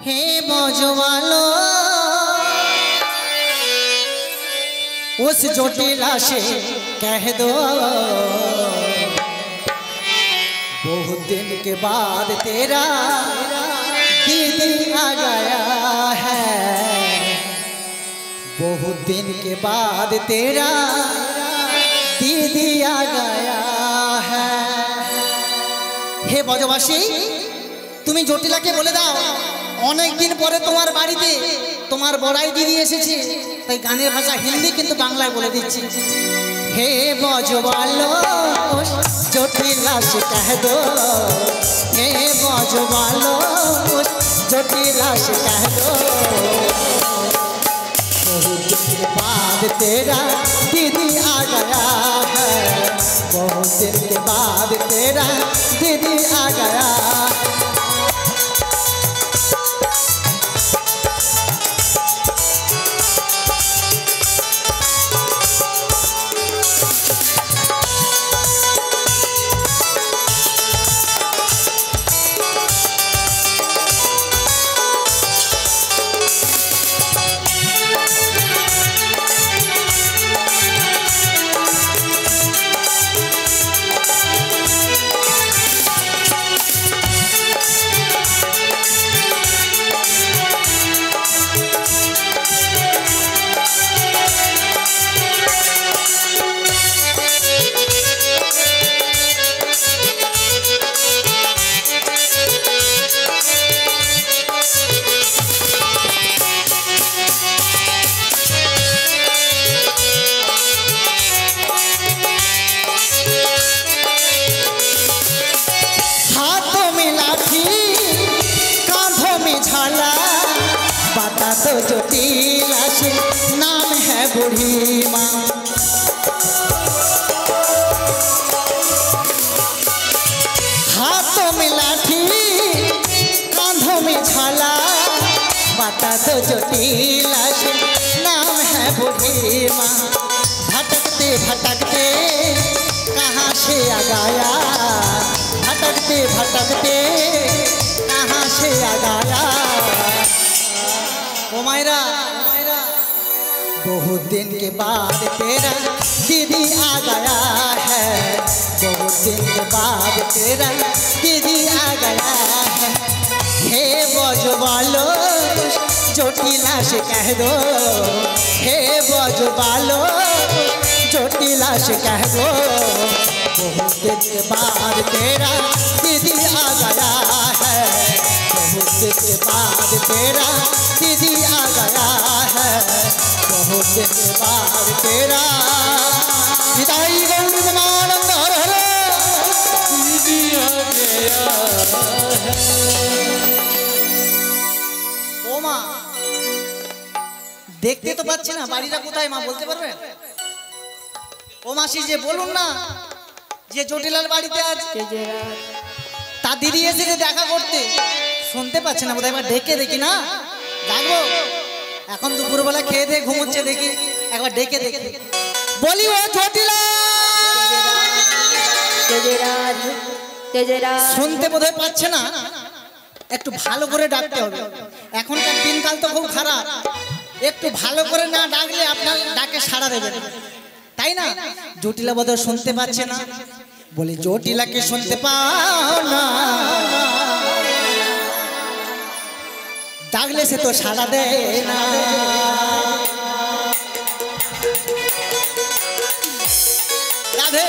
हे मौजवालो उस जोटीला से कह दो बहुत दिन के बाद तेरा दीदी आ गया है। बहुत दिन के बाद तेरा दीदी आ गया है। हे ब्रजवासी তুমি জটিলাকে বলে দাও অনেক দিন পরে তোমার বাড়িতে তোমার বড়াই দিদি এসেছে, তাই গানের ভাষা হিন্দি কিন্তু বাংলায় বলে দিচ্ছি। হে ব্রজবালো জটিলা से कह दो, हे ब्रजवालो जटिला से कह दो बहुत दिन के बाद तेरा दीदी आ गया है। बहुत दिन के बाद तेरा दीदी आ गया। बता तो जटिला से नाम है बूढ़ी माँ। हाथों में लाठी कांधों में झाला, बता तो जटिला से नाम है बूढ़ी माँ। भटकते भटकते कहाँ से आ गया, भटकते भटकते कहाँ से आ गया। ओ मायरा बहुत दिन के बाद तेरा दीदी आ गया है। बहुत दिन के बाद तेरा दीदी आ गया है। हे ब्रजवालो जटिला से कह दो, हे ब्रजवालो जटिला से कह दो बहुत दिन के बाद तेरा दीदी आ गया है। बहुत दिन के बाद तेरा दीदी आ गया है। बहुत दिन के बाद तेरा विदाई गौरवानंद हर हर दीदी आ गया है। ओ माँ দেখতে তো পাচ্ছি না বাড়িটা কোথায় মা বলতে পারবে? ও মাসি যে বলুন না যে জটিলার বাড়িতে আছে তা দিদি এসে দেখা করতে শুনতে পাচ্ছে না বোধহয়, একবার ডেকে দেখি না ডাকবো। এখন দুপুরবেলা খেয়ে দিয়ে ঘুমোচ্ছে, দেখি একবার ডেকে দেখি বলি ও জটিলা শুনতে বোধহয় পাচ্ছে না, একটু ভালো করে ডাকতে হবে। এখনকার দিনকাল তো খুব খারাপ, একটু ভালো করে না ডাকলে আপনার ডাকে সাড়া দেবে, তাই না? জটিলা বোধহয় শুনতে পাচ্ছে না, বলি জটিলাকে শুনতে পাও না, ডাকলে সে তো সাড়া দেয় না। রাধে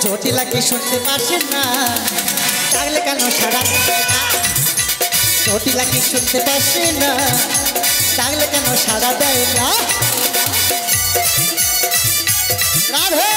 জটিলা কি শুনতে পাচ্ছেন না, ডাকলে কেন সাড়া দেয় না? জটিলা কি শুনতে পাচ্ছেন না, ডাকলে কেন সাড়া দেয় না? রাধে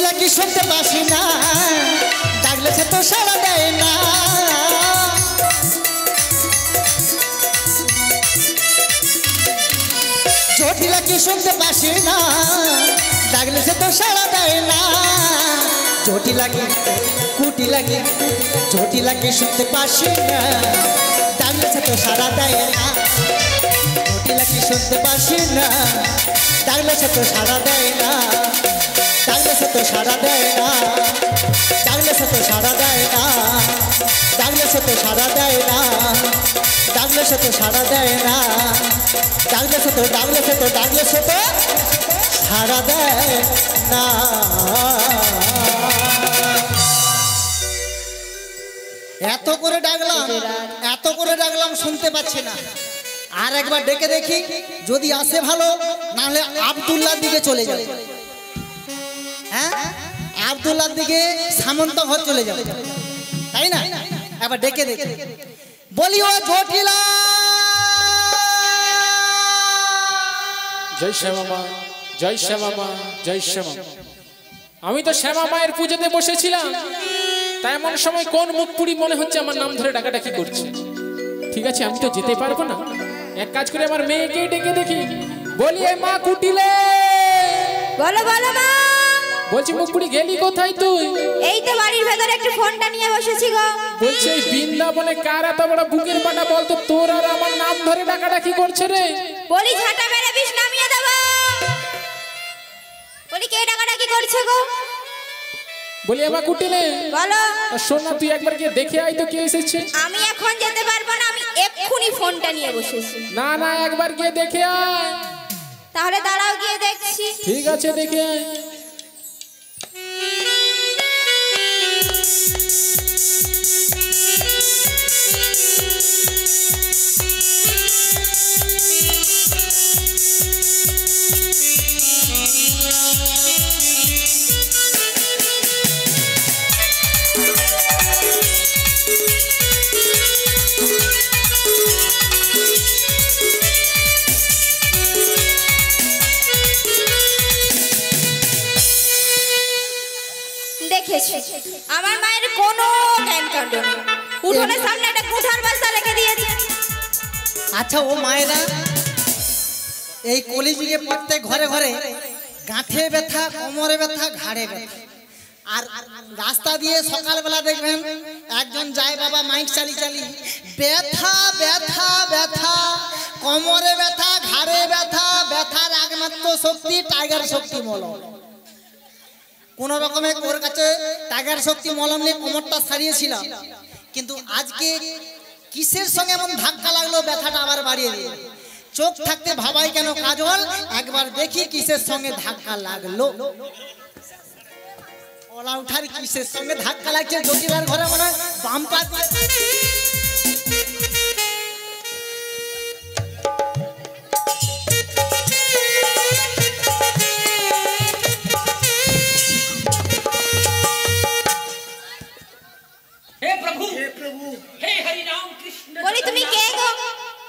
জটিলা কি শুনতে পাসি না ডাকলে সে তো সাড়া দেয় না জটিলা কি শুনতে পাসি না ডাকলে সে তো সাড়া দেয় না জটিলা কি কুটিলা কি জটিলা কি শুনতে পাসি না ডাকলে সে তো সাড়া দেয় না জটিলা কি শুনতে পাসি না ডাকলে সে তো সাড়া দেয় না ডাকলে সে তো সাড়া দেয় না ডাকলে সে তো সাড়া দেয় না ডাকলে সে তো সাড়া দেয় না ডাকলে সে তো সাড়া দেয় না ডাকলে সে তো ডাকলে সে তো ডাকলে সে তো সাড়া দেয় না এত করে ডাকলাম শুনতে পাচ্ছে না আর একবার ডেকে দেখি যদি আসে ভালো না হলে আব্দুল্লাহর দিকে চলে যাবে হ্যাঁ আব্দুল্লাহর দিকে সামন্ত ঘর চলে যাবে তাই না একবার ডেকে দেখি বলি ও জটিলা জয় শ্যামা মা জয় শ্যামা মা জয় শ্যামা আমি তো শ্যামা মায়ের পুজোতে বসেছিলাম তাই এমন সময় কোন মুখ পুরি মনে হচ্ছে আমার নাম ধরে ডাকাডাকি করছে ঠিক আছে আমি তো যেতে পারবো না এক কাজ করে আমার মেয়েকে ডেকে দেখি বলি এ মা কুটিলে বলো বলো মা বলছি মুখ পুরি গেলি কোথায় তুই এই তো বাড়ির ভেতরে একটু ফোনটা নিয়ে বসেছি গো বলছি এই বৃন্দাবনে কার এত বড় বুকের পাটা বলতো তোর আর আমার নাম ধরে ডাকাডাকি করছে রে বলি ঝাঁটা মেরে বিষ নামিয়ে দেব বলি কে ডাকাডাকি করছে গো বলি এ মা কুটিলে বলো শোন না তুই একবার গিয়ে দেখে আয় তো কে এসেছে আমি এখন যেতে পারবো না আমি এক্ষুনি ফোনটা নিয়ে বসেছি না না একবার গিয়ে দেখে আয় তাহলে দাঁড়াও গিয়ে দেখছি ঠিক আছে দেখে আয় আমার মায়ের কোনো জ্ঞান কাণ্ড নেই উঠোনের সামনে একটা কুঠার বস্তা রেখে দিয়েছে আচ্ছা ও মায়েরা এই কলিযুগে প্রত্যেক ঘরে ঘরে গাঁঠে ব্যথা কোমরে ব্যথা ঘাড়ে ব্যথা আর রাস্তা দিয়ে সকালবেলা দেখবেন একজন যায় বাবা মাইক চালি ব্যথা ব্যথা ব্যথা কোমরে ব্যথা ঘাড়ে ব্যথা ব্যথার একমাত্র শক্তি টাইগার শক্তি মলম কোন রকমে ওর কাছে টাইগার শক্তি মলম নিয়ে কোমরটা সারিয়েছিলাম কিন্তু আজকে কিসের সঙ্গে এমন ধাক্কা লাগলো ব্যথাটা আবার বাড়িয়ে দিল চোখ থাকতে ভাবাই কেন কাজল একবার দেখি কিসের সঙ্গে ধাক্কা লাগলো ওলা উঠার কিসের সঙ্গে ধাক্কা লাগছে জটিলার ঘরে মনে হয় বাম্পা বলি তুমি কে গো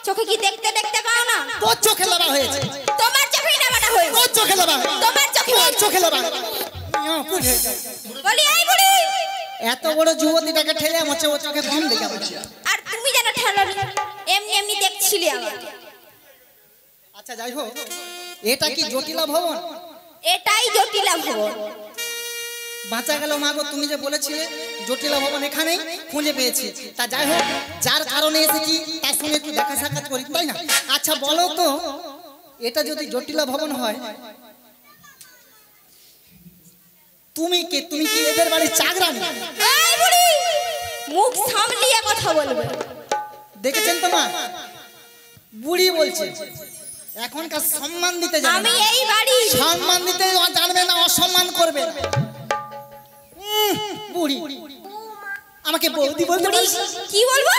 চোখে কি দেখতে দেখতে পাও না তোর চোখে লাগা হয়েছে তোমার চোখেই লাগাটা হয়েছে তোর চোখে লাগা তোমার চোখে লাগা বলি এই বুড়ি এত বড় যুবতীটাকে ঠেলে মচ্ছে ও চোখে কম দেখে আর তুমি যেন ঠেলো এমনি এমনি দেখছিলি আমাকে আচ্ছা যাই হোক এটা কি জটিলা ভবন এটাই জটিলা ভবন বাঁচা গেল মাগো তুমি যে বলেছিলে জটিলা ভবন এখানেই খুঁজে পেয়েছি তা যাই হোক যার কারণে এসেছি তার সঙ্গে একটু দেখা সাক্ষাৎ করি তাই না আচ্ছা বলো তো এটা যদি জটিলা ভবন হয় তুমি কি এদের বাড়ির চাকরানি এই বুড়ি মুখ সামলিয়ে কথা বলবে দেখেছেন তো মা বুড়ি বলছে এখনকার সম্মান দিতে জানে আমি এই বাড়ি সম্মান দিতে জানবে না অসম্মান করবে বুড়ি আমাকে বৌদি বলতে পারিস কি বলবো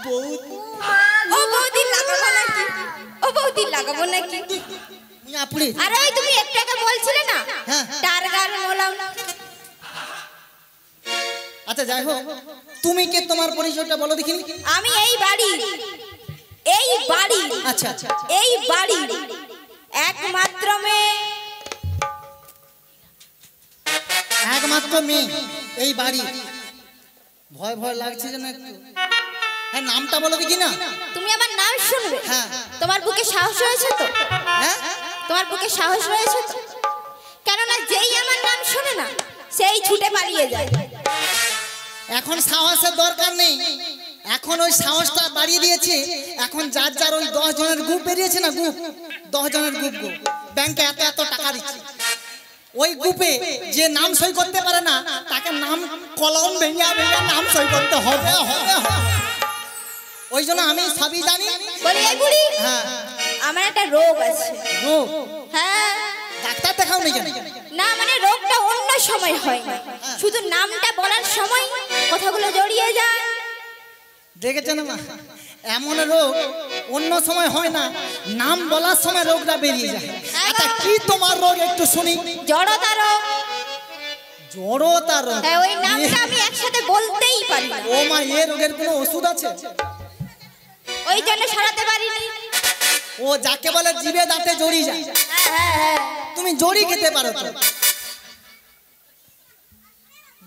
বৌদি ও বৌদি লাগাবো নাকি ও বৌদি লাগাবো নাকি আপনি আরে ওই তুমি একটু আগে বলছিলে না হ্যাঁ টারগার মোলাম আচ্ছা যাই হোক তুমি কে তোমার পরিচয়টা বলো দেখি আমি এই বাড়ি আচ্ছা এই বাড়ি একমাত্র মেয়ে একমাত্র মেয়ে এই বাড়ি। ভয় ভয় লাগছে যেন একটু। হ্যাঁ, নামটা বলো দেখি না। তুমি আমার নাম শুনবে? হ্যাঁ। তোমার বুকে সাহস রয়েছে তো? হ্যাঁ, তোমার বুকে সাহস রয়েছে তো? কেননা যেই আমার নাম শোনে না সেই ছুটে পালিয়ে যায়। এখন সাহসের দরকার নেই, এখন ওই সাহসটা বাড়িয়ে দিয়েছে। এখন যার যার ওই 10 জনের গ্রুপ বেরিয়েছে না, গ্রুপ 10 জনের গ্রুপ, ব্যাংকে এত এত টাকা দিচ্ছে। ওই গ্রুপে যে নাম সই করতে পারে না তাকে নাম কলম ভেঙে ভেঙে নাম সই করতে হবে হবে হবে। ওই জন্য আমি সবই জানি। বলি এই বুড়ি, হ্যাঁ, আমার একটা রোগ আছে। রোগ? হ্যাঁ। ডাক্তার দেখাও নি কেন? না মানে রোগটা অন্য সময় হয় না, শুধু নামটা বলার সময় কথাগুলো জড়িয়ে যায়। দেখেছেন মা, এমন রোগ অন্য সময় হয় না, নাম বলার সময় রোগটা বেরিয়ে যায়। আচ্ছা, কি তোমার রোগ একটু শুনি। জড়তা রোগ। জড়তা রোগ? হ্যাঁ, ওই নামটা আমি একসাথে বলতেই পারি না। ও মা, এ রোগের কোনো ওষুধ আছে? ওই জন্য সারাতে পারিনি। ও যাকে বলে জিভে দাঁতে জড়ি যায়। হ্যাঁ হ্যাঁ হ্যাঁ। তুমি জড়ি খেতে পারো তো?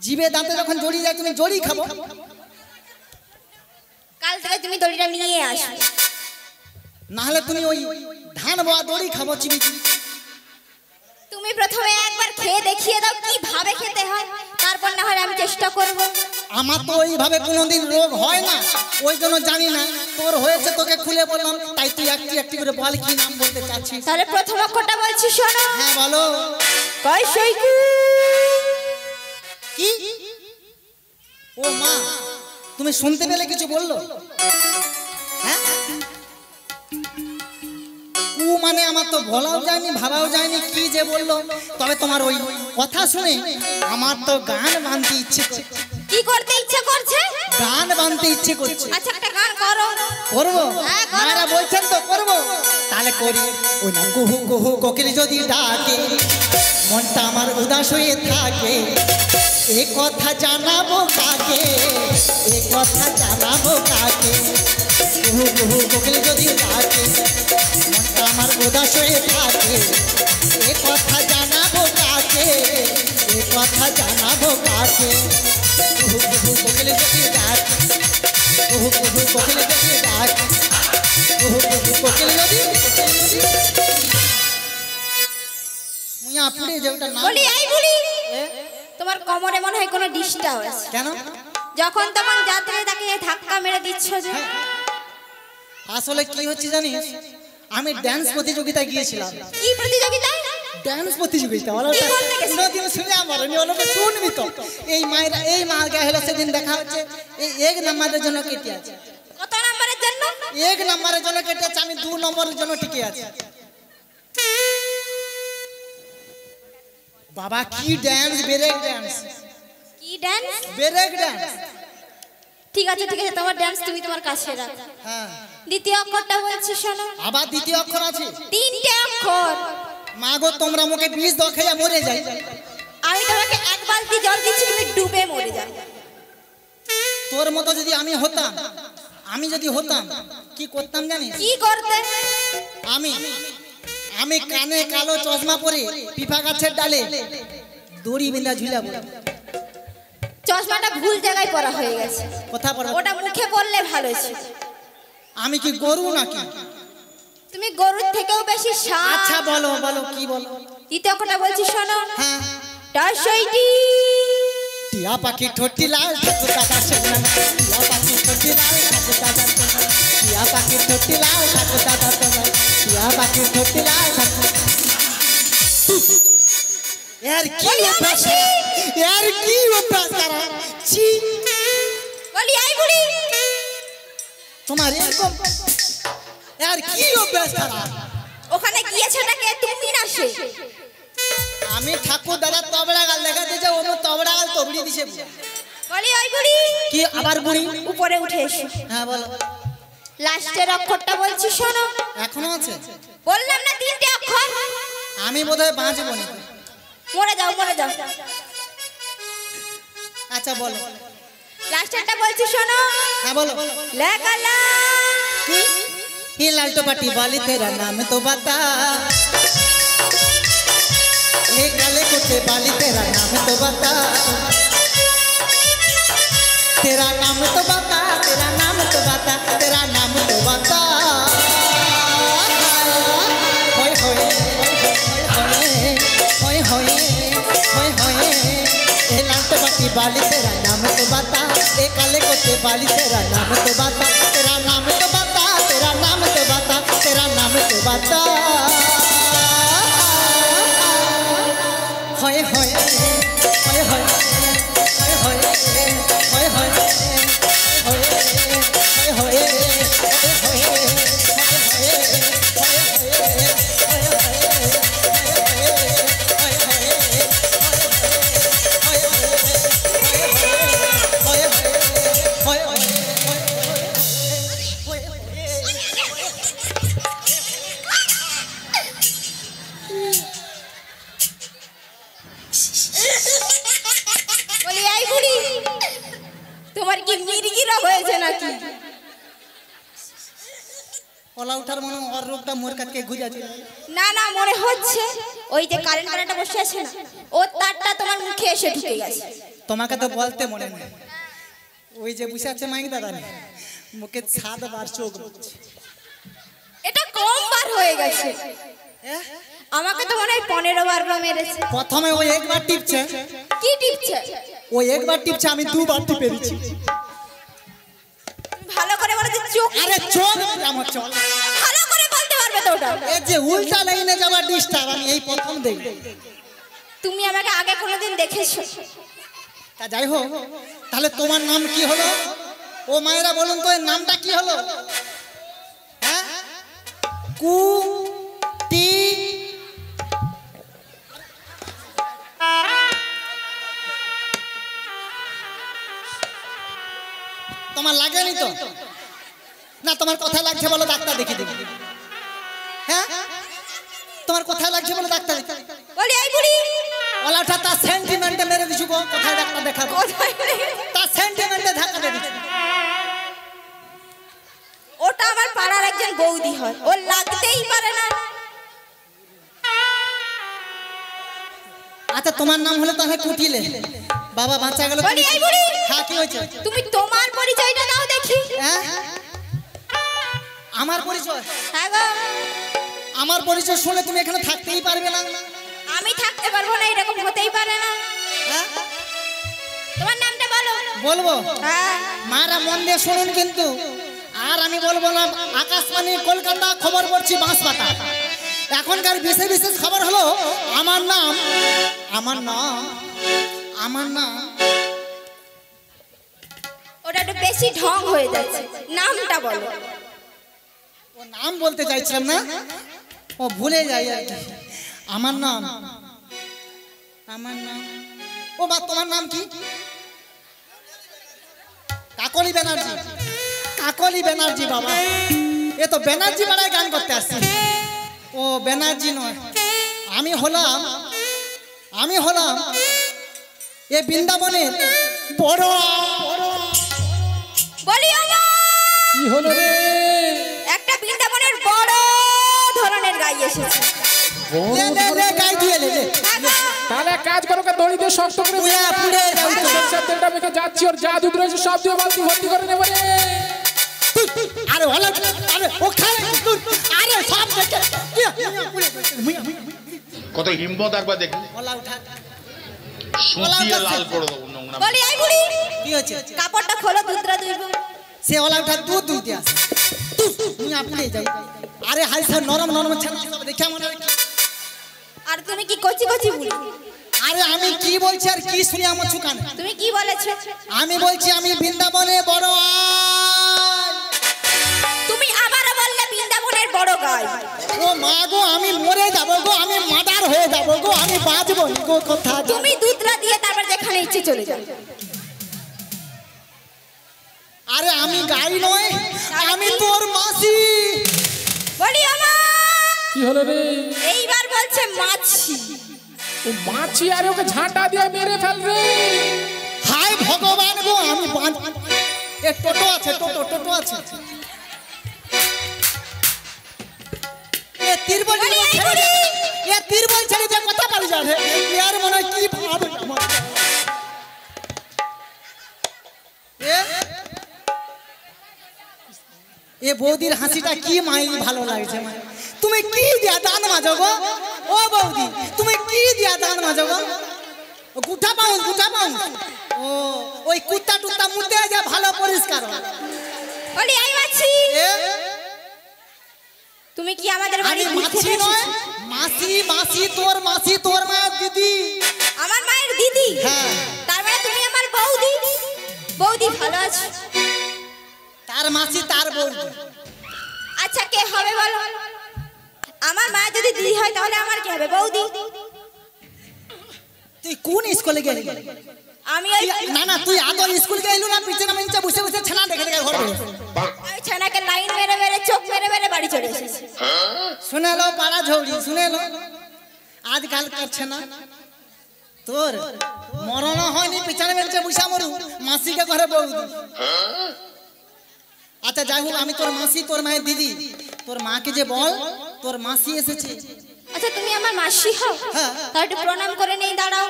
জিভে দাঁতে যখন জড়ি যায় তুমি জড়ি খাবো। কাল থেকে তুমি দড়িটা নিয়ে আসবে। না হলে তুমি ওই ধান বোয়া দড়ি খাবো চিবি চিবি। তুমি প্রথমে একবার খেয়ে দেখিয়ে দাও কিভাবে খেতে হয়, তারপর না হয় আমি চেষ্টা করব। আমার তো ওইভাবে কোনোদিন রোগ হয় না, ওই জন্য জানি না। তোর হয়েছে, তোকে খুলে বললাম, তাই তুই একটি একটি করে বল কি নাম বলতে চাচ্ছিস। তাহলে প্রথম অক্ষরটা বলছি, শোনো। হ্যাঁ বলো। কয়শৈকু। কি? ও মা, তুমি শুনতে পেলে কিছু বললো? হ্যাঁ, কু মানে আমার তো বলাও যায়নি, ভাবাও যায়নি কি যে বললো। তবে তোমার ওই কথা শুনে আমার তো গান বানতে ইচ্ছে করছে। কি করতে ইচ্ছে করছে? গান বানতে ইচ্ছে করছে। আচ্ছা, একটা গান করো। করবো? হ্যাঁ, করো। মারা বলছেন তো করবো, তাহলে করি। ওই না, কুহু কুহু কোকিল যদি ডাকে, মনটা আমার উদাস হয়ে থাকে। এ কথা জানাবো কাকে, এ কথা জানাবো কাকে। কুহু কুহু কোকিল যদি ডাকে, মনটা আমার উদাস হয়ে থাকে। এ কথা জানাবো কাকে, এ কথা জানাবো কাকে। কুহু কুহু কোকিল যদি ডাকে, কুহু কুহু কোকিল যদি ডাকে, কুহু কুহু কোকিল যদি। মুইয়া পুড়ে যে ওটা না। বলি এই বুড়ি, তোমার কোমরে মনে হয় কোনো ডিস্টার্ব আছে। কেন? যখন তখন যাত্রে তাকে ধাক্কা মেরে দিচ্ছ যে। আসলে কি হচ্ছে জানিস, আমি ড্যান্স প্রতিযোগিতায় গিয়েছিলাম। কি প্রতিযোগিতা? ড্যান্স প্রতিযোগিতা। কি করতে গেছিস? কোনোদিন শুনে আমার ওনাকে শুনবি তো। এই মায়ের এই মার গায়ে হলো সেদিন দেখা হচ্ছে। এই 1 নম্বরের জন্য কেটে আছে। কত নম্বরের জন্য? 1 নম্বরের জন্য কেটে আছে, আমি 2 নম্বরের জন্য টিকে আছি। বাবা কি ড্যান্স, ব্রেক ড্যান্স। কি ডান্স? Break dance. ঠিক আছে ঠিক আছে, তোমার ডান্স তুমি তোমার কাছে রাখো। হ্যাঁ, দ্বিতীয় অক্ষরটা বলছি, শোনো। আবার দ্বিতীয় অক্ষর আছে? 3টে অক্ষর। মা গো, তোমরা মুখে বিষ দাও, খেয়ে মরে যাই। আমি তোমাকে 1 বালতি জল দিচ্ছি, তুমি ডুবে মরে যাও। তোর মতো যদি আমি হতাম, আমি যদি হতাম কি করতাম জানিস? কি করতে? আমি আমি কানে কালো চশমা পরে পিপা গাছের ডালে দড়ি বেঁধা ঝুলাবো। চশমাটা ভুল জায়গায় পরা হয়ে গেছে। কথা পড়া। ওটা মুখে পড়লে ভালো ছিল। আমি কি গরু নাকি? তুমি গরুর থেকেও বেশি সাপ। আচ্ছা বলো বলো, কি বলো? দ্বিতীয় অক্ষরটা বলছি, শোনো। হ্যাঁ। টাসইটি। টিয়া পাখি ঠোঁটি লাল ঠাকুর দাদা সেনা, টিয়া পাখি ঠোঁটি লাল ঠাকুর দাদা সেনা, টিয়া পাখি ঠোঁটি লাল ঠাকুর দাদা সেনা, টিয়া পাখি ঠোঁটি লাল ঠাকুর। यार की অভ্যাস, यार की অভ্যাস করা ছি। বলি এই বুড়ি, তোমার এরকম यार কি অভ্যাস করা। ওখানে গিয়েছেটা কে, তুমি না সে? আমি ঠাকুর দাদা তবড়া গাল দেখাতে যাও, ও তবড়া গাল তবড়ি দিছে। বলি ওই বুড়ি, কি আবার বুড়ি? উপরে উঠে এসো। হ্যাঁ বলো। লাস্টের অক্ষরটা বলছি, শোনো। এখনো আছে? বললাম না 3টে অক্ষর। আমি বোধহয় বাঁচবো না। মরে যাও মরে যাও। আচ্ছা বলো। লাস্টেরটা বলছি, শোনো। হ্যাঁ বলো। লেকালা। কি? ये लालटो पाटी वाली तेरा नाम तो बता। ये काले कुत्ते बाली तेरा नाम तो बता, तेरा नाम तो बता, तेरा नाम तो बता, तेरा नाम तो बता। होय होय होय होय होय होय ये लांट बाटी बाली तेरा नाम तो बता, ये काले कुत्ते बाली तेरा नाम तो बता, तेरा नाम तो बता, तेरा नाम तो बता, तेरा नाम तो बता। होय होय होय होय होय होय होय তোমার কি মির্গি রোগ হয়েছে নাকি? ওলা উঠার মনে ওর রোগটা মোর কাছে ঘুরে আছে। না না মনে হচ্ছে ওই যে কারেন্টটা বসে আছে না ও তারটা তোমার মুখে এসে ঢুকে গেছে। তোমাকে তো বলতে মনে নেই, ওই যে বসে আছে মাইক দাদা মুখে 7 বার চোখ বলছে। এটা কম বার হয়ে গেছে, আমাকে তো মনে হয় 15 বার মেরেছে। প্রথমে ওই একবার টিপছে। কি টিপছে? ওই একবার টিপছে, আমি 2 বার টিপে দিচ্ছি। ভালো করে বলো যে চোখ। আরে চোখ আমার চল, ভালো করে বলতে পারবে তো ওটা। এই যে উল্টা লাইনে যাবার ডিস্টার্ব আমি এই প্রথম দেখি। তুমি আমাকে আগে কোনোদিন দেখেছো? তা যাই হোক, তাহলে তোমার নাম কি হলো? ও মায়েরা বলুন তো এর নামটা কি হলো? হ্যাঁ কু টি তোমার লাগেনি তো? না তোমার কথা লাগছে বলো, ডাক্তার দেখিয়ে দিবি। হ্যাঁ তোমার কথা লাগছে বলো, ডাক্তার বলি এই বুড়ি ওলাটা তার সেন্টিমেন্টে মেরে দিছু গো। কোথায় ডাক্তার দেখাবো? তার সেন্টিমেন্টে ধাক্কা দিয়ে দিছু। ওটা আমার পাড়ার একজন বৌদি হয়, ও লাগতেই পারে না। আচ্ছা তোমার নাম হলো তাহলে কুটিলে, বাবা বাঁচা গেল। বলি এই বুড়ি হ্যাঁ কি হয়েছে? তুমি তোমার পরিচয়টা দাও দেখি। হ্যাঁ আমার পরিচয়? হ্যাঁ গো আমার পরিচয় শুনে তুমি এখানে থাকতেই পারবে না। আমি থাকতে পারবো না, এরকম হতেই পারে না। হ্যাঁ তোমার নামটা বলো। বলবো? হ্যাঁ মারা মন দিয়ে শুনুন কিন্তু, আর আমি বলবো না। আকাশবাণী কলকাতা খবর পড়ছি বাঁশপাতা। এখনকার বিশেষ বিশেষ খবর হলো আমার নাম, আমার নাম, আমার নাম। ওটা একটু বেশি ঢং হয়ে যাচ্ছে, নামটা বলো। ও নাম বলতে চাইছিলাম না, ও ভুলে যাই আর কি। আমার নাম, আমার নাম। ও মা তোমার নাম কি? কাকলি ব্যানার্জি। কাকলি ব্যানার্জি বাবা, এ তো ব্যানার্জি পাড়ায় গান করতে আসছে। ও ব্যানার্জি নয়, আমি হলাম এ বৃন্দাবনের বড়। বলি আমার কি হলো রে? একটা বৃন্দাবনের বড় ধরনের গাই এসেছে। লে লে লে গাই দিয়ে লে লে। তাহলে এক কাজ করো, দড়ি দিয়ে শক্ত করে পুড়ে পুড়ে যাও তো। সরষের তেলটা মেখে যাচ্ছি, ওর যা দুধ রয়েছে সব দিয়ে বালতি ভর্তি করে নেবো রে। আরে হলো, আরে ওখানে আরে সব দেখে কত হিম্মত একবার দেখি। ওলা উঠা, সুতিয়ে লাল করে দেবো নোংরা। বলি এই বুড়ি কি হচ্ছে? কাপড়টা খোলো, দুধরা দুইবো। সে ওলা উঠা দুধ দুইতে আসে, তুমি আপনি যাই। আরে হাই স্যার নরম নরম ছানা সব দেখে মনে হয়। আর তুমি কি কচি কচি বুড়ি? আরে আমি কি বলছি আর কি শুনি আমার চুকানে? তুমি কি বলেছো? আমি বলছি আমি বৃন্দাবনে বড় আই। তুমি আবারও বললে বৃন্দাবনের বড় গাই। ও মা গো, আমি মরে যাবো গো, আমি মার্ডার হয়ে যাবো গো, আমি বাঁচবো না গো। কথা তুমি দুধরা দিয়ে তারপর যেখানে ইচ্ছে চলে যাও। আরে আমি গাই নয়, আমি তোর মাসি। বলি আমার কি হলো রে? এইবার বলছে মাছি। ও মাছি, আর ওকে ঝাঁটা দিয়ে মেরে ফেলবে। হাই ভগবান গো, আমি এ টোটো আছে, টোটো টোটো আছে। এ তিরবল ছেড়ে দে, এ এ তিরবল ছেড়ে যে কথা পারি যাবে ইয়ার মনে কি ভাব আমার এ বৌদির হাসিটা কি মাই ভালো লাগছে মানে তুমি কি দিয়া দান মাজো গো ও বৌদি তুমি কি দিয়া দান মাজো গো গুঠা পাও ও ওই কুত্তা টুত্তা মুতে যা ভালো পরিষ্কার হয় বলি আই মাছি তুমি কি আমাদের বাড়ি আরে মাছি নয় মাসি তোর মা দিদি আমার মায়ের দিদি হ্যাঁ তার মানে তুমি আমার বৌদি বৌদি ভালো আছে তার মাসি তার বৌদি আচ্ছা কে হবে বলো আমার মা যদি দিদি হয় তাহলে আমার কি হবে বৌদি তুই কোন স্কুলে গেলি আমি ওই না তুই আদর স্কুল গেলু না পিছনে মঞ্চে বসে ছানা দেখে ঘর আমি ছানাকে লাইন মেরে চোখ মেরে বাড়ি চলে এসেছি শুনে লো পাড়া ঝৌড়ি শুনে লো আজকাল করছে না তোর মরণ হয়নি পিছনে মঞ্চে বসে মরু মাসিকে ঘরে বৌদি আচ্ছা যাই হোক আমি তোর মাসি তোর মায়ের দিদি তোর মাকে যে বল তোর মাসি এসেছে আচ্ছা তুমি আমার মাসি হও হ্যাঁ তাহলে একটু প্রণাম করে নেই দাঁড়াও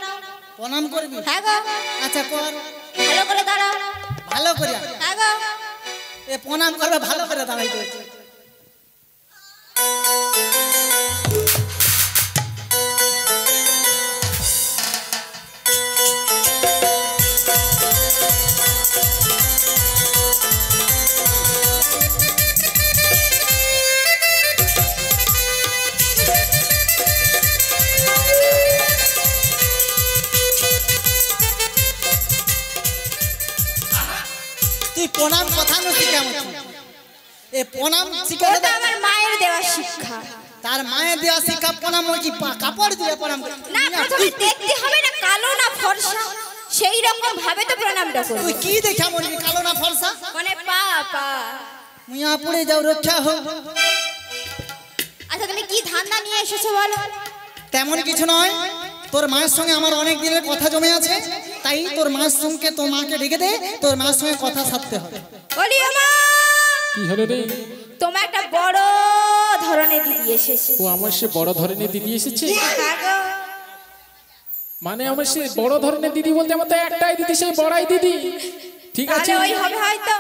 প্রণাম করবি হ্যাঁ গো আচ্ছা কর ভালো করে দাঁড়াও ভালো করে হ্যাঁ গো এ প্রণাম করবে ভালো করে দাঁড়াই তো তুই প্রণাম কথা নতি কেমন এ প্রণাম শিখা ওটা আমার মায়ের দেওয়া শিক্ষা তার মায়ের দেওয়া শিক্ষা প্রণাম কি কাপড় দিয়ে প্রণাম না প্রথমে দেখতে হবে না কালো না ফর্সা সেই রকম ভাবে তো প্রণামটা করব তুই কি দেখা বলবি কালো না ফর্সা মানে পা মুইয়া পড়ে যাও রক্ষা হোক আচ্ছা তুমি কি ধান্দা নিয়ে এসেছো বলো তেমন কিছু নয় তোর মায়ের সঙ্গে আমার অনেক দিনের কথা জমে আছে তাই তোর মায়ের সঙ্গে তোর মাকে ডেকে দে তোর মায়ের সঙ্গে কথা সারতে হবে বলি মা কি হলো রে তোমার একটা বড় ধরনের দিদি এসেছে ও আমার সে বড় ধরনের দিদি এসেছে হ্যাঁ গো মানে আমার সে বড় ধরনের দিদি বলতে আমার তো একটাই দিদি সেই বড়াই দিদি ঠিক আছে তাহলে ওই হবে হয়তো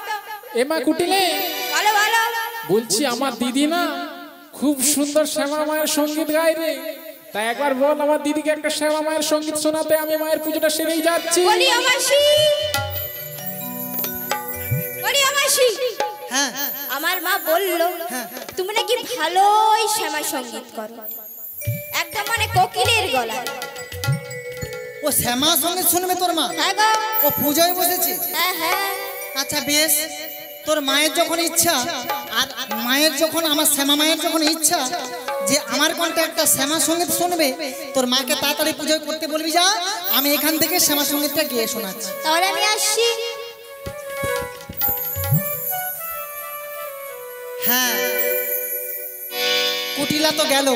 এমা কুটিলে ভালো বলছি আমার দিদি না খুব সুন্দর শ্যামা মায়ের সঙ্গীত গায় রে তাই একবার বল আমার দিদিকে একটা শ্যামা মায়ের সঙ্গীত শোনাতে আমি মায়ের পুজোটা সেরেই যাচ্ছি বলি মাসি হ্যাঁ আমার মা বললো তুমি নাকি ভালোই শ্যামা সঙ্গীত করো একদম মানে কোকিলের গলা ও শ্যামা সঙ্গে শুনবে তোর মা হ্যাঁ গো ও পূজায় বসেছে হ্যাঁ আচ্ছা বেশ তোর মায়ের যখন ইচ্ছা আর মায়ের যখন আমার শ্যামা মায়ের যখন ইচ্ছা যে আমার কণ্ঠে একটা শ্যামা সঙ্গীত শুনবে তোর মাকে তাড়াতাড়ি পুজো করতে বলবি যা আমি এখান থেকে শ্যামা সঙ্গীতটা গিয়ে শোনাচ্ছি তাহলে আমি আসছি হ্যাঁ কুটিলা তো গেল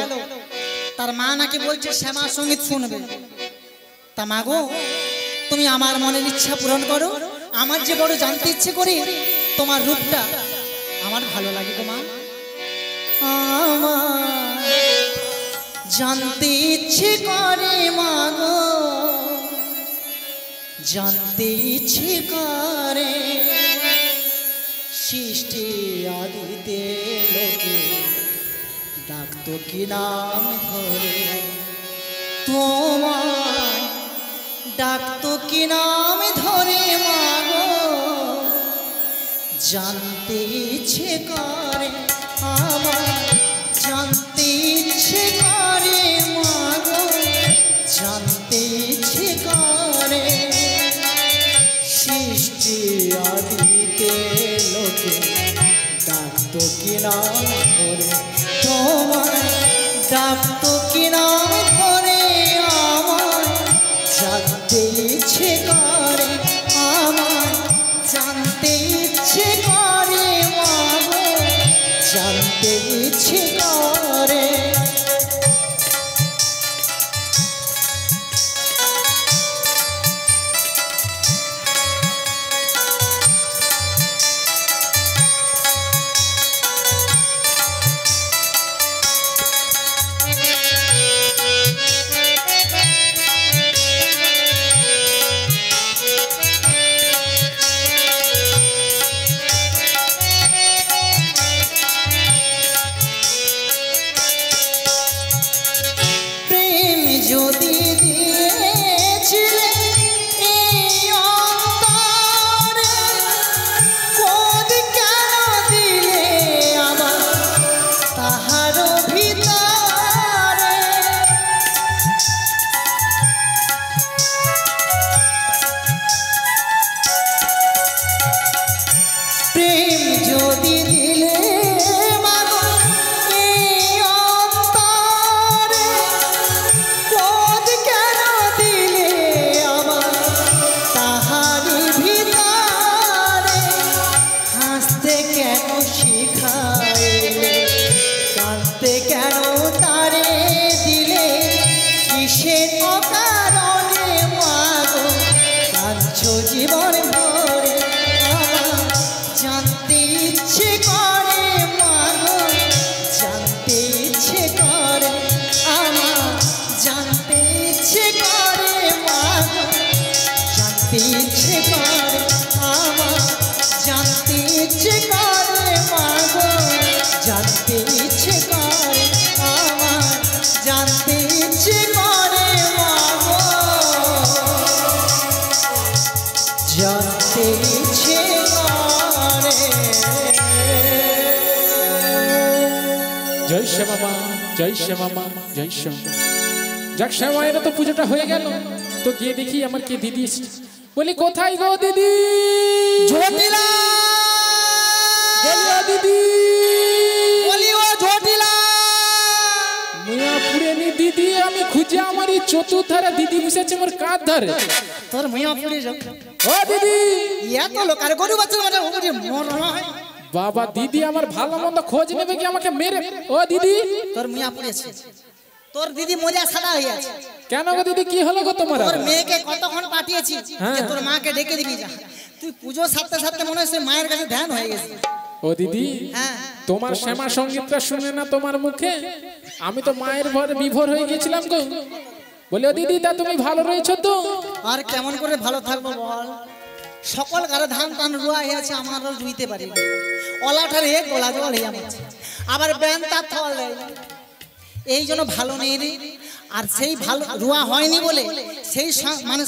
তার মা নাকি বলছে শ্যামা সঙ্গীত শুনবে তা মা গো তুমি আমার মনের ইচ্ছা পূরণ করো আমার যে বড় জানতে ইচ্ছে করি তোমার রূপটা আমার ভালো লাগে গো মা আমার জানতে ইচ্ছে করে মা গো জানতে ইচ্ছে করে সৃষ্টি আদিতে লোকে ডাকতো কি নাম ধরে তোমায় ডাকতো কি নাম ধরে মাগো জানতে ইচ্ছে করে আমার জানতে ইচ্ছে করে মাগো জানতে ইচ্ছে করে সৃষ্টি আদিতে লোকে ডাকতো কি নাম ধরে তোমায় ডাকতো কি নাম ধরে আমার জানতে ইচ্ছে করে আমার জানতে ইচ্ছে করে মাগো জানতে ইচ্ছে করে জানতে ইচ্ছে করে আমার, জানতে ইচ্ছে করে মাগো, জানতে ইচ্ছে করে আমার, জানতে ইচ্ছে করে মাগো, জানতে ইচ্ছে করে। জয় শ্যামা মা, জয় শ্যামা মা, জয় শ্যামা। যাক শ্যামা মায়ের তো পুজোটা হয়ে গেল, তো গিয়ে দেখি আমার কে দিদি এসেছে। বলি কোথায় গো দিদি? জটিলা বলি ও দিদি, বলি ও জটিলা। মুয়া পুরেনি দিদি, আমি খুঁজে আমার এই চতুর্ধারে দিদি বসেছে আমার কাঁধ ধরে। তোর মেয়া পুড়ে যাও। ও দিদি, এত লোক আর গরু বাচ্চা মানে মরনা হয়। বাবা দিদি আমার ভালো মন্দ খোঁজ নেবে কি আমাকে মেরে? ও দিদি, তোর মিয়া পড়েছে, তোর দিদি মরিয়া সাদা হয়ে আছে। কেন গো দিদি কি হলো গো তোমার? তোর মেয়েকে কতক্ষণ পাঠিয়েছি যে তোর মাকে ডেকে দিবি যা। তুই পুজো সারতে সারতে মনে হচ্ছে মায়ের কাছে ধ্যান হয়ে গেছে। ও দিদি, হ্যাঁ তোমার শ্যামা সঙ্গীতটা শুনে না তোমার মুখে আমি তো মায়ের ভরে বিভোর হয়ে গেছিলাম গো। বলে ও দিদি, তা তুমি ভালো রয়েছো তো? আর কেমন করে ভালো থাকবো বল? সকল কারো ধান টান রুয়া হয়ে আছে, আমারও রুইতে পারি না। অলাঠার এক গোলা জল হয়ে যাচ্ছে, আবার ব্যান তার থল দেয়, এই জন্য ভালো নেই রে। আর সেই ভালো রুয়া হয়নি বলে সেই মানে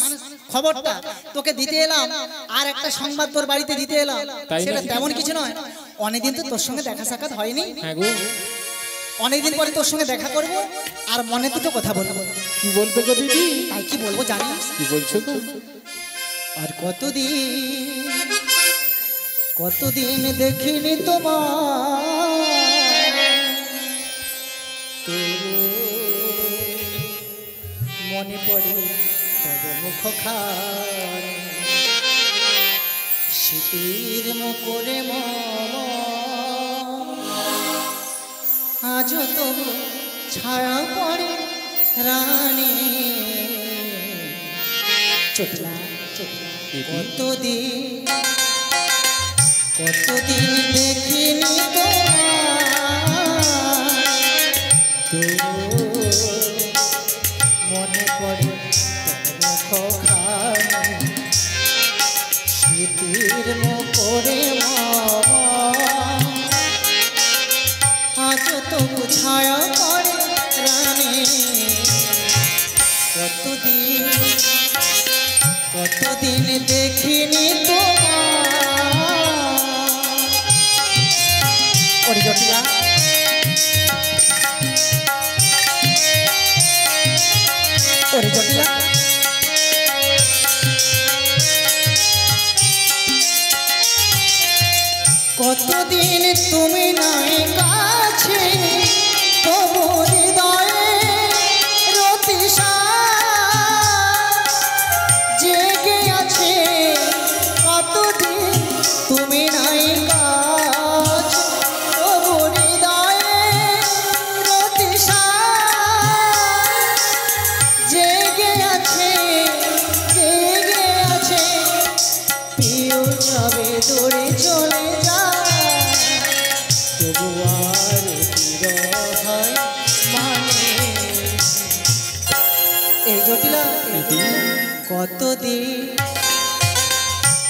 খবরটা তোকে দিতে এলাম, আর একটা সংবাদ তোর বাড়িতে দিতে এলাম। সেটা তেমন কিছু নয়, অনেকদিন তো তোর সঙ্গে দেখা সাক্ষাৎ হয়নি। হ্যাঁ গো, অনেকদিন পরে তোর সঙ্গে দেখা করব, আর মনে দুটো কথা বলবো। কি বলবে গো দিদি? তাই কি বলবো জানিস? কি বলছো গো? আর কতদিন কতদিন দেখিনি তোমার, মনে পড়ে তব মুখখানি, শীতের মুখরে আজ তবু ছায়া পড়ে রানী। চটলা চটলা কতদিন কতদিন দেখিনি তোমার, মনে পড়ে মুখখানি, শীতের মুখরে আজ তবু ছায়া পড়ে রানী। কতদিন কতদিন দেখিনি তোমার। ওরে জটিলা, ওরে জটিলা, কতদিন তুমি নাই কাছে, তবু হৃদয়ে রতিশা জেগে আছে। কতদিন তুমি নাই কাছে, তবু হৃদয়ে রতিশা জেগে আছে, জেগে আছে। প্রিয় যাবে দূরে চলে যায়, তবু আর বিরহ মানে। এই জটিলা কতদিন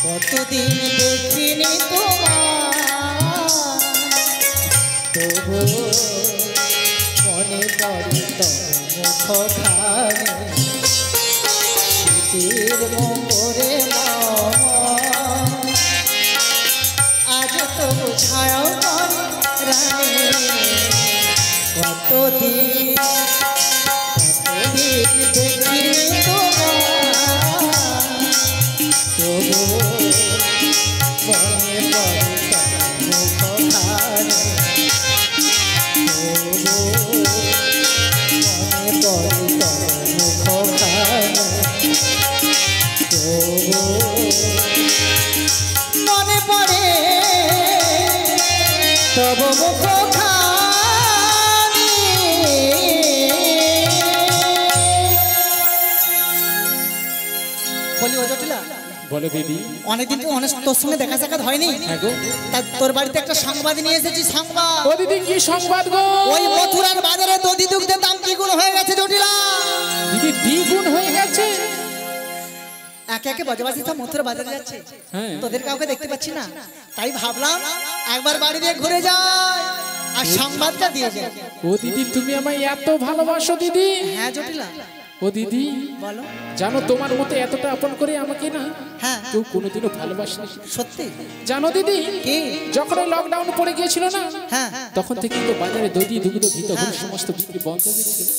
কতদিন দেখিনি তোমার, তবু মনে পড়ে তোর মুখখানি, শীতের মোরে আজ তবু ছায়া পড়ে রানী। কতদিন কতদিন দেখিনি তোমার, তবু মনে পড়ে তোর মুখখানি, তবু মনে পড়ে তোর মুখখানি, তবু মনে পড়ে তব মুখখানি। বলি ও জটিলা, বলো দিদি। অনেকদিন তো অনেক তোর সঙ্গে দেখা সাক্ষাৎ হয়নি। হ্যাঁ গো, তা তোর বাড়িতে একটা সংবাদ নিয়ে এসেছি। সংবাদ, ও দিদি কি সংবাদ গো? ওই মথুরার বাজারে দধি দুগ্ধের দাম দ্বিগুণ হয়ে গেছে জটিলা। দিদি দ্বিগুণ হয়ে গেছে? একে একে বজবাসী সব মথুরা বাজারে যাচ্ছে, হ্যাঁ। তোদের কাউকে দেখতে পাচ্ছি না, তাই ভাবলাম একবার বাড়ি দিয়ে ঘুরে যাই আর সংবাদটা দিয়ে যাই। ও দিদি, তুমি আমায় এত ভালোবাসো দিদি। হ্যাঁ জটিলা, ও দিদি, বলো। জানো তোমার মতো এতটা আপন করে আমাকে না হ্যাঁ কেউ কোনোদিনও ভালোবাসেনি। সত্যি? জানো দিদি, কি? যখন ওই লকডাউন পড়ে গিয়েছিল না, হ্যাঁ তখন থেকে তো বাজারে দধি দুগ্ধ ঘিত সমস্ত বিক্রি বন্ধ হয়ে গেছিল।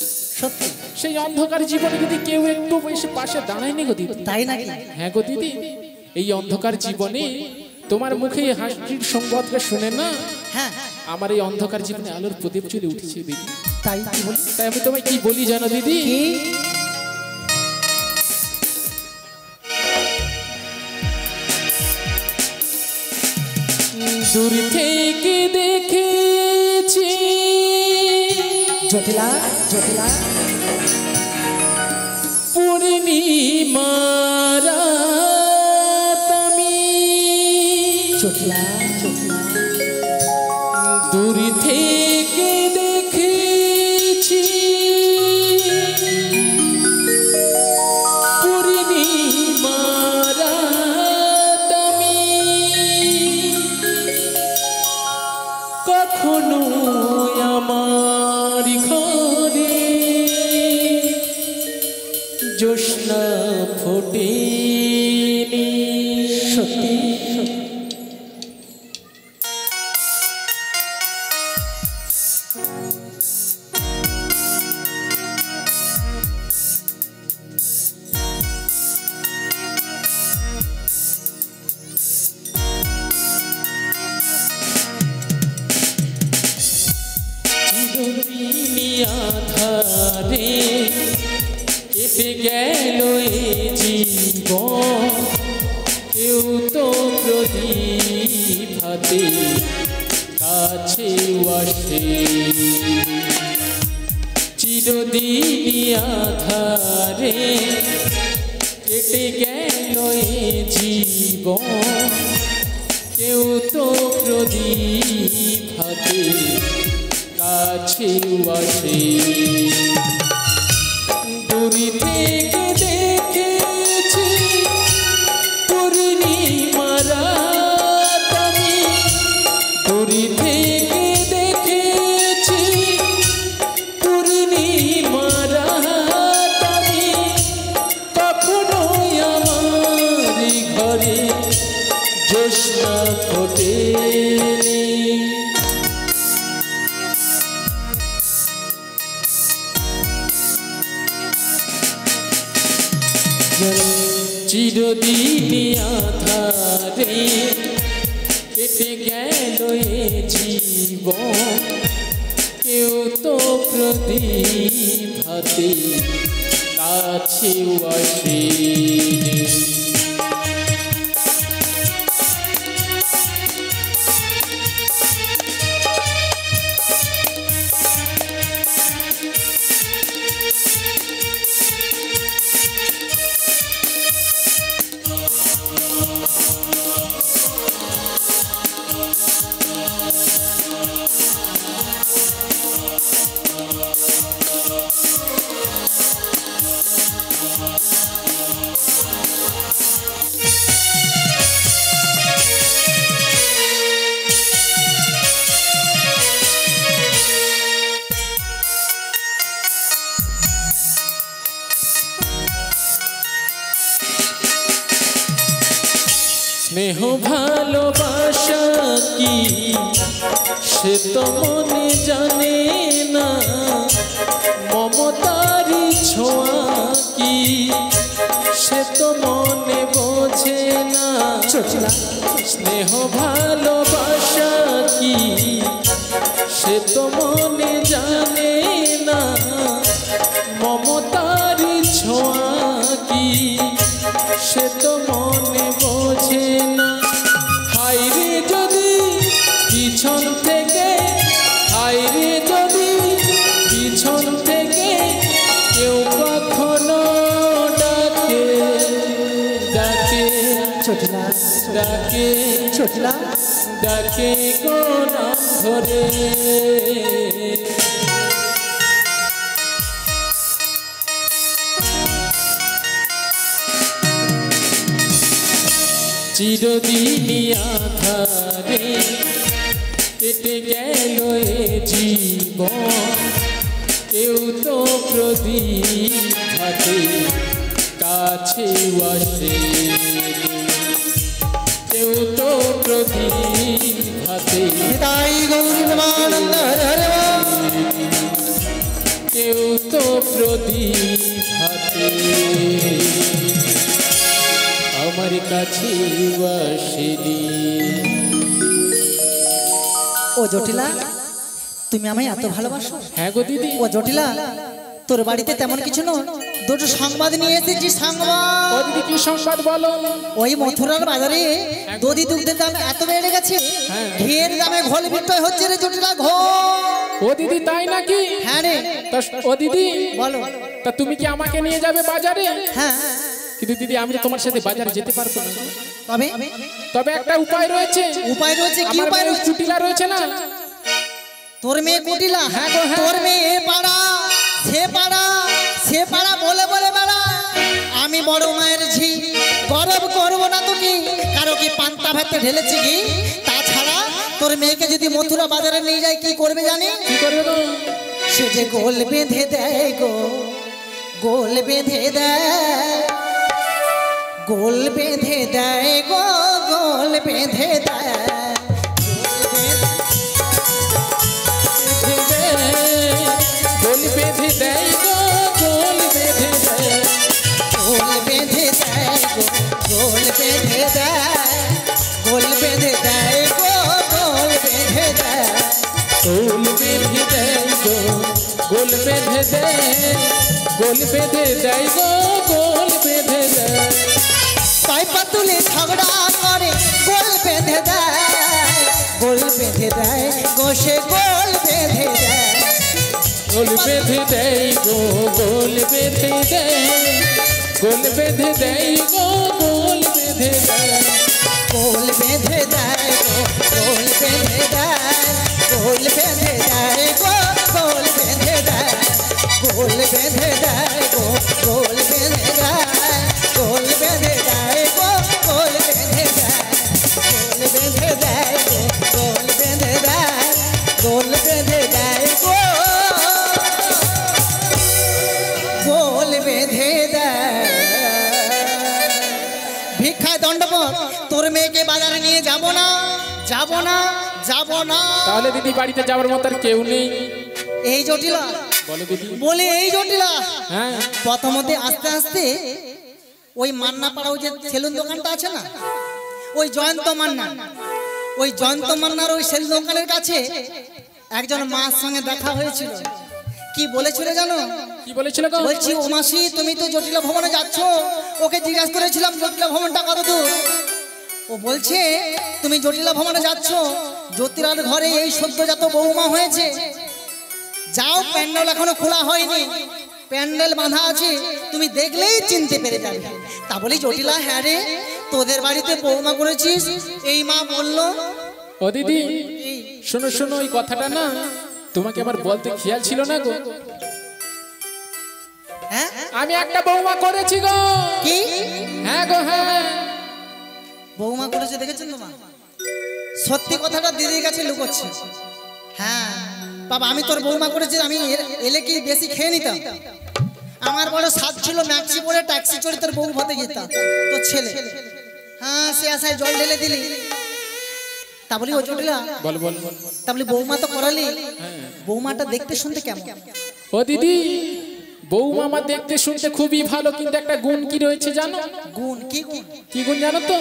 সত্যি? সেই অন্ধকার জীবনে যদি কেউ একটু এসে পাশে দাঁড়ায়নি গো দিদি। তাই নাকি? হ্যাঁ গো দিদি, এই অন্ধকার জীবনে তোমার মুখে হাসির সংবাদটা শুনে না হ্যাঁ আমার এই অন্ধকার জীবনে আলোর প্রদীপ জ্বলে উঠেছে দিদি। তাই কি বলি? তাই আমি তোমায় কি বলি জানো দিদি? কি? দূর থেকে দেখেছি জটিলা, জটিলা, পূর্ণিমার রাত আমি, জটিলা, জটিলা, দূর থেকে দেখেছি পূর্ণিমার রাত আমি, কখনো আমার ঘরে জ্যোৎস্না ফোটেনি। সত্যি? চিরদিনই আঁধারে কেটে গেল এ জীবন, কেউ তো প্রদীপ হাতে কাছে আসে। চিরদিনই আঁধারে কেটে গেল এ জীবন, কেউ তো প্রদীপ হাতে কাছে আসে। দূরে থেকে দেখেছি পূর্ণিমার রাত আমি, দূরে থেকে দেখেছি পূর্ণিমার রাত আমি, কখনোই আমার ঘরে জ্যোৎস্না ফোটেনি। চিরদিনই আঁধারে কেটে গেল এ জীবন, কেউ তো প্রদীপ হাতে কাছে আসেনি। স্নেহ ভালোবাসা কি সে তো মনে জানে না, মমতারি ছোঁয়া কি সে তো মনে বোঝে না। স্নেহ ভালোবাসা কি সে তো মনে জানে না, মমতারি ছোঁয়া কি সে তো মনে বোঝে না। হায়রে যদি পিছন থেকে, হায়রে যদি পিছন থেকে কেউ কখনো ডাকে, ডাকে জটিলা, ডাকে জটিলা, ডাকে গো নাম ধরে। চিরদিনই আধারে কেটে গেল এ জীবন, কেউ তো প্রদীপ হাতে কাছে আসে, কেউ তো প্রদীপ হাতে তাই গৌরবানন্দ হরে কেউ তো প্রদীপ হাতে আমার কাছে আসেনি। ও জটিলা, তুমি আমায় এত ভালোবাসো? হ্যাঁ গো দিদি। ও জটিলা, তোর বাড়িতে তেমন কিছু নয়, দুটো সংবাদ নিয়ে এসেছি। সংবাদ। ও দিদি কি সংবাদ বলো? ওই মথুরার বাজারে দধি দুগ্ধের দাম এত বেড়ে গেছে, ঘিয়ের দামে ঘোল বিক্রয় হচ্ছে রে জটিলা, ঘোল। ও দিদি তাই নাকি? হ্যাঁ রে। তা ও দিদি বলো। তা তুমি কি আমাকে নিয়ে যাবে বাজারে? হ্যাঁ। কিন্তু দিদি আমি তো তোমার সাথে বাজারে যেতে পারবো না। তবে তবে একটা উপায় রয়েছে। উপায় রয়েছে? কি আমার উপায় মেয়ে রয়েছে? কুটিলা রয়েছে না? তোর মেয়ে কুটিলা? হ্যাঁ গো, হ্যাঁ। তোর মেয়ে এ পাড়া সে পাড়া বলে বলে বেড়া। আমি বড় মায়ের ঝি, গরব করবো না তো কি? কারো কি পান্তা ভাতে ঢেলেছি কি? তাছাড়া তোর মেয়েকে যদি মথুরা বাজারে নিয়ে যায় কি করবে জানি? কি করবে গো? সে যে গোল বেঁধে দেয় গো, গোল বেঁধে দেয়, গোল বেঁধে দেয় গো, গোল বেঁধে দেয়, গোল বেঁধে দেয় গো, গোল বেঁধে দেয়, গোল বেঁধে দেয় গো, গোল বেঁধে দেয়, গোল বেঁধে দেয় গো, গোল বেঁধে দেয়, গোল বেঁধে দেয় গো, গোল বেঁধে দেয়, গোল বেঁধে দেয় গো, গোল বেঁধে দেয়। তাই পাতুলে ঝগড়া করে গোল বেঁধে দেয়, গোল বেঁধে দেয় গো, সে গোল বেঁধে দেয়, গোল বেঁধে দেয় গো, গোল বেঁধে দেয়, গোল বেঁধে দেয় গো, গোল বেঁধে দেয়, গোল বেঁধে দেয় গো, গোল বেঁধে দেয়, গোল বেঁধে দেয় গো, গোল বেঁধে দেয়, গোল বেঁধে দেয় গো, গোল বেঁধে দেয়, গোল বেঁধে দেয় গো, গোল বেঁধে দেয়, গোল বেঁধে দেয় গো, গোল বেঁধে দেয়, গোল বেঁধে দেয় গো, গোল বেঁধে দেয়। ভিক্ষায় দণ্ডপথ, তোর মেয়েকে বাজারে নিয়ে যাব না, যাব না, যাব না। তাহলে দিদি বাড়িতে যাওয়ার মতো আর কেউ নেই? এই জটিলা বলো দিদি। বলে এই জটিলা হ্যাঁ। প্রথমতে আস্তে আস্তে ওই মান্না পাড়াও যে সেলুন দোকানটা আছে না, ওই জয়ন্ত মান্না, ওই জয়ন্ত মান্নার ওই সেলুন দোকানের কাছে একজন মার সঙ্গে দেখা হয়েছিল। কি বলেছিল জানো? কি বলেছিল গো? বলছি ও মাসি তুমি তো জটিলা ভবনে যাচ্ছ, ওকে জিজ্ঞাসা করেছিলাম জটিলা ভবনটা কত দূর। ও বলছে তুমি জটিলা ভবনে যাচ্ছ, জ্যোতিরার ঘরে এই সদ্যজাত বৌমা হয়েছে, যাও, প্যান্ডেল এখনো খোলা হয়নি, প্যান্ডেল বাঁধা আছে, তুমি দেখলেই চিনতে পেরে যাবে। তা বলি জটিলা, হ্যাঁ রে তোদের বাড়িতে বৌমা করেছিস, এই মা বললো। ও দিদি শোনো শোনো, ওই কথাটা না তোমাকে আমার বলতে খেয়াল ছিল না গো। হ্যাঁ আমি একটা বৌমা করেছি গো। কি? হ্যাঁ গো, হ্যাঁ। বৌমা করেছে দেখেছেন তোমার? সত্যি কথাটা দিদির কাছে লুকোচ্ছে। হ্যাঁ বাবা, আমি তোর বৌমা করেছি, আমি এলে কি বেশি খেয়ে নিতাম। আমার বড় সাত ছিল, ম্যাক্সি পরে ট্যাক্সি চড়ে তোর বউ ভাতে যেতাম, তোর ছেলে। হ্যাঁ সে আশায় জল ঢেলে দিলি। তা বলি ও জটিলা, বল বল বল। তা বলি বৌমা তো করালি, বৌমাটা দেখতে শুনতে কেমন? ও দিদি বৌমা আমার দেখতে শুনতে খুবই ভালো, কিন্তু একটা গুণ কি রয়েছে জানো? গুণ? কি গুণ? কি গুণ জানো তো?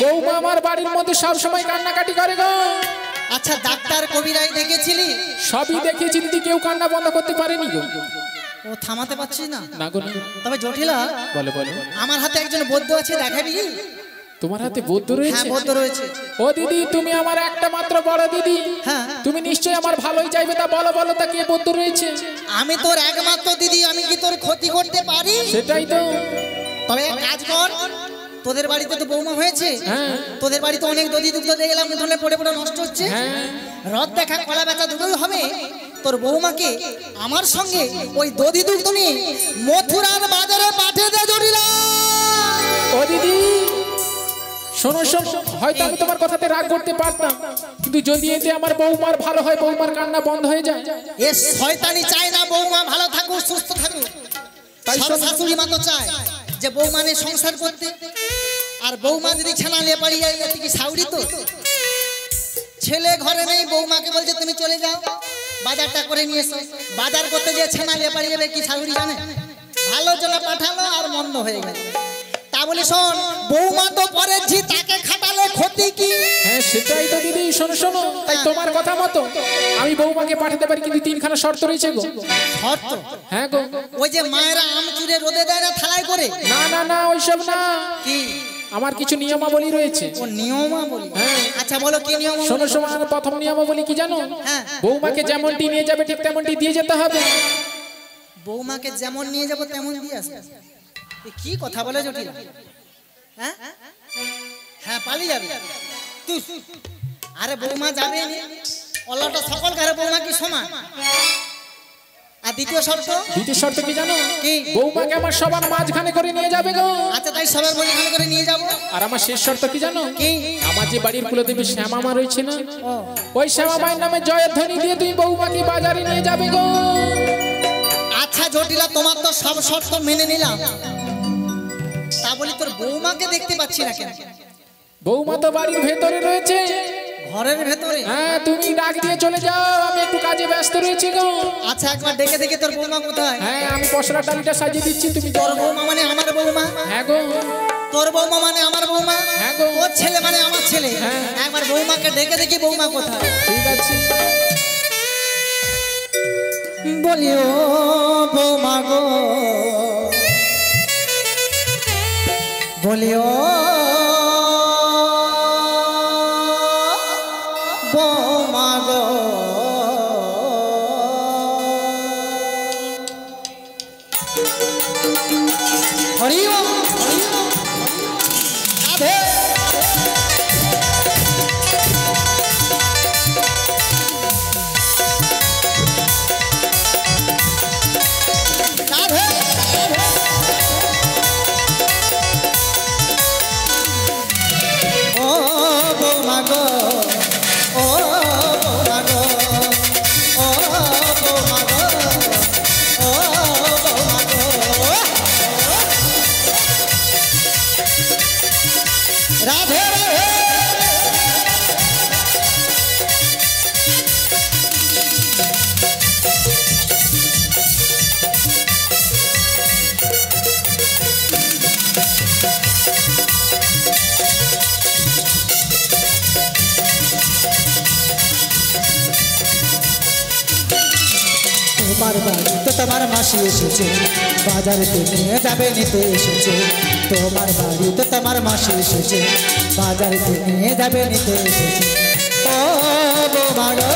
বৌমা আমার বাড়ির মধ্যে সব সময় কান্নাকাটি করে গো। আচ্ছা ডাক্তার কবিরাই দেখেছিলি? সবই দেখেছি দিদি, কেউ কান্না বন্ধ করতে পারেনি গো। ও থামাতে পারছিস না? না গো না। তবে জটিলা, বলো বলো। আমার হাতে একজন বৌদ্ধ আছে, দেখাবি? তোমার হাতে বৌদ্ধ রয়েছে? হ্যাঁ বৌদ্ধ রয়েছে। ও দিদি তুমি আমার একটা মাত্র বড় দিদি, হ্যাঁ তুমি নিশ্চয়ই আমার ভালোই চাইবে, তা বলো বলো তা কে বৌদ্ধ রয়েছে? আমি তোর একমাত্র দিদি, আমি কি তোর ক্ষতি করতে পারি? সেটাই তো। তবে এক কাজ কর, তোদের বাড়িতে তো বৌমা হয়েছে, হ্যাঁ। তোদের বাড়িতে অনেক দধি দুগ্ধ দিয়ে গেলাম, ধরলে পড়ে পড়ে নষ্ট হচ্ছে। হ্যাঁ। রথ দেখা কলা বেচা দুটোই হবে। তোর বৌমাকে আমার সঙ্গে ওই দধি দুগ্ধ নিয়ে মথুরার বাজারে পাঠিয়ে দে জটিলা। ও দিদি শোনো শোনো, হয়তো আমি তোমার কথাতে রাগ করতে পারতাম, কিন্তু যদি এতে আমার বৌমার ভালো হয়, বৌমার কান্না বন্ধ হয়ে যায়। এ শয়তানি চায় না বৌমা ভালো থাকুক সুস্থ থাকুক, তাই সব শাশুড়ি মা তো চায় যে বৌমা নিয়ে সংসার করতে। আর বৌমা যদি ছানা নিয়ে পালিয়ে যায় এতে কি সাউরি তো? ছেলে ঘরে নেই, বৌমাকে বলছে তুমি চলে যাও বাজারটা করে নিয়ে এসো। বাজার করতে গিয়ে ছানা নিয়ে পালিয়ে যাবে, কি শাশুড়ি জানে? ভালো জন্য পাঠালো আর মন্দ হয়ে গেল। তা বলি শোন, বৌমা তো পরের ঝি, তাকে খাটালে ক্ষতি কি? হ্যাঁ সেটাই তো দিদি। শোনো শোনো, তাই তোমার কথা মতো আমি বৌমাকে পাঠাতে পারি, কিন্তু তিনখানা শর্ত রয়েছে গো। শর্ত? হ্যাঁ গো। ওই যে মায়েরা আম চুড়ে রোদে দেয় না থালায় করে? না না না, ওইসব না। কি? আমার কিছু নিয়মাবলী রয়েছে। ও নিয়মাবলী? হ্যাঁ। আচ্ছা বলো কি নিয়ম? শোনো শোনো, আমার প্রথম নিয়মাবলী কি জানো? হ্যাঁ। বৌমাকে যেমনটি নিয়ে যাবে ঠিক তেমনটি দিয়ে যেতে হবে। বৌমাকে যেমন নিয়ে যাব তেমন দিয়ে আসবে? কি কথা বলে জটিল? হ্যাঁ হ্যাঁ, পালিয়ে যাবে তুই? আরে বৌমা যাবে অল্লাহটা সকল ঘরে বৌমা কি সমান? আর দ্বিতীয় শর্ত? দ্বিতীয় শর্ত কি জানো? কি? বৌমাকে আমার সবার মাঝখানে করে নিয়ে যাবে গো। আচ্ছা তাই সবার মাঝখানে করে নিয়ে যাব। আর আমার শেষ শর্ত কি জানো? কি? আমার যে বাড়ির কুলদেবী শ্যামা মা রয়েছে না, ওই শ্যামা মায়ের নামে জয়ের ধ্বনি দিয়ে তুই বৌমাকে বাজারে নিয়ে যাবে গো। আচ্ছা জটিলা, তোমার তো সব শর্ত মেনে নিলাম, তা বলি তোর বৌমাকে দেখতে পাচ্ছি না কেন? বৌমা তো বাড়ির ভেতরে রয়েছে। ঘরের ভেতরে? হ্যাঁ, তুমি ডাক দিয়ে চলে যাও, আমি একটু কাজে ব্যস্ত রয়েছি গো। আচ্ছা একবার ডেকে দেখে তোর বৌমা কোথায়? হ্যাঁ, আমি পশরা টালিটা সাজিয়ে দিচ্ছি, তুমি তোর বৌমা মানে আমার বৌমা? হ্যাঁ গো। তোর বৌমা মানে আমার বৌমা? হ্যাঁ গো। তোর ছেলে মানে আমার ছেলে? হ্যাঁ। একবার বৌমাকে ডেকে দেখি বৌমা কোথায়। ঠিক আছে। বলিও বৌমা গো, বলিও বৌমা গো, হরি ওম রাধে। রাধে রাধে। তোমার বাড়িতে তোমার মাসি এসেছে, বাজারেতে নিয়ে যাবে নিতে এসেছে। তোমার বাড়িতে তোমার মাসি এসেছে, বাজারেতে নিয়ে যাবে নিতে এসেছে। ও বৌমা গো,